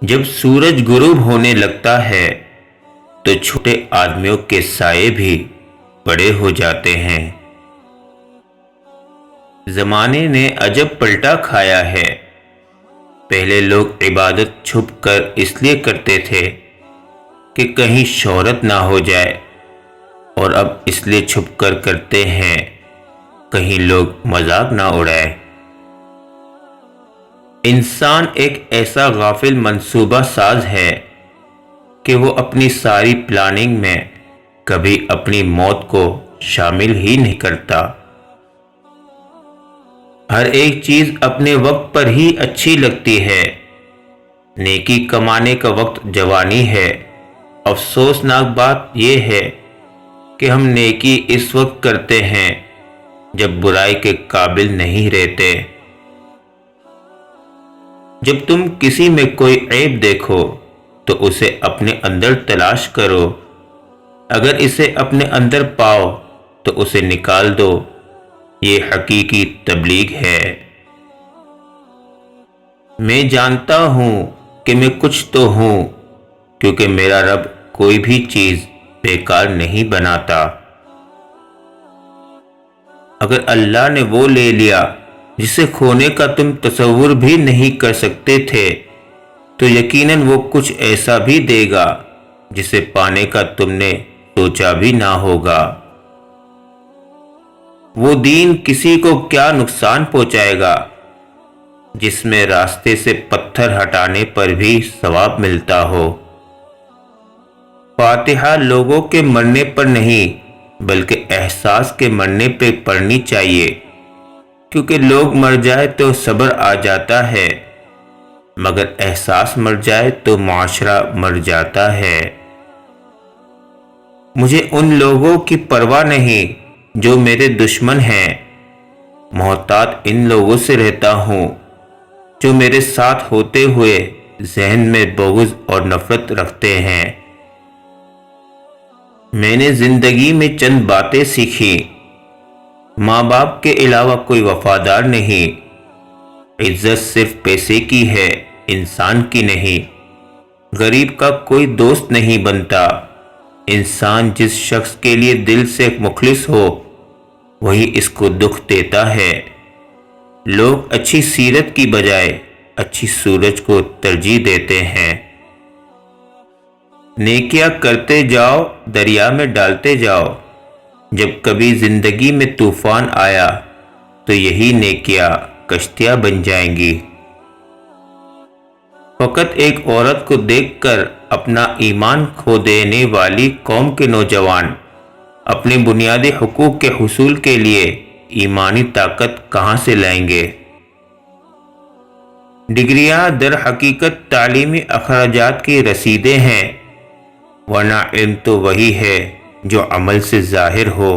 جب سورج غروب ہونے لگتا ہے تو چھوٹے آدمیوں کے سائے بھی بڑے ہو جاتے ہیں۔ زمانے نے عجب پلٹا کھایا ہے۔ پہلے لوگ عبادت چھپ کر اس لیے کرتے تھے کہ کہیں شہرت نہ ہو جائے، اور اب اس لیے چھپ کر کرتے ہیں کہیں لوگ مذاق نہ اڑائے۔ انسان ایک ایسا غافل منصوبہ ساز ہے کہ وہ اپنی ساری پلاننگ میں کبھی اپنی موت کو شامل ہی نہیں کرتا۔ ہر ایک چیز اپنے وقت پر ہی اچھی لگتی ہے۔ نیکی کمانے کا وقت جوانی ہے۔ افسوسناک بات یہ ہے کہ ہم نیکی اس وقت کرتے ہیں جب برائی کے قابل نہیں رہتے۔ جب تم کسی میں کوئی عیب دیکھو تو اسے اپنے اندر تلاش کرو، اگر اسے اپنے اندر پاؤ تو اسے نکال دو۔ یہ حقیقی تبلیغ ہے۔ میں جانتا ہوں کہ میں کچھ تو ہوں، کیونکہ میرا رب کوئی بھی چیز بیکار نہیں بناتا۔ اگر اللہ نے وہ لے لیا جسے کھونے کا تم تصور بھی نہیں کر سکتے تھے، تو یقیناً وہ کچھ ایسا بھی دے گا جسے پانے کا تم نے سوچا بھی نہ ہوگا۔ وہ دین کسی کو کیا نقصان پہنچائے گا جس میں راستے سے پتھر ہٹانے پر بھی ثواب ملتا ہو۔ فاتحہ لوگوں کے مرنے پر نہیں بلکہ احساس کے مرنے پہ پڑھنی چاہیے، کیونکہ لوگ مر جائے تو صبر آ جاتا ہے، مگر احساس مر جائے تو معاشرہ مر جاتا ہے۔ مجھے ان لوگوں کی پرواہ نہیں جو میرے دشمن ہیں، محتاط ان لوگوں سے رہتا ہوں جو میرے ساتھ ہوتے ہوئے ذہن میں بغض اور نفرت رکھتے ہیں۔ میں نے زندگی میں چند باتیں سیکھی۔ ماں باپ کے علاوہ کوئی وفادار نہیں۔ عزت صرف پیسے کی ہے، انسان کی نہیں۔ غریب کا کوئی دوست نہیں بنتا۔ انسان جس شخص کے لیے دل سے مخلص ہو وہی اس کو دکھ دیتا ہے۔ لوگ اچھی سیرت کی بجائے اچھی صورت کو ترجیح دیتے ہیں۔ نیکیاں کرتے جاؤ، دریا میں ڈالتے جاؤ۔ جب کبھی زندگی میں طوفان آیا تو یہی نیکیاں کشتیاں بن جائیں گی۔ فقط ایک عورت کو دیکھ کر اپنا ایمان کھو دینے والی قوم کے نوجوان اپنے بنیادی حقوق کے حصول کے لیے ایمانی طاقت کہاں سے لائیں گے؟ ڈگریاں در حقیقت تعلیمی اخراجات کی رسیدیں ہیں، ورنہ علم تو وہی ہے جو عمل سے ظاہر ہو۔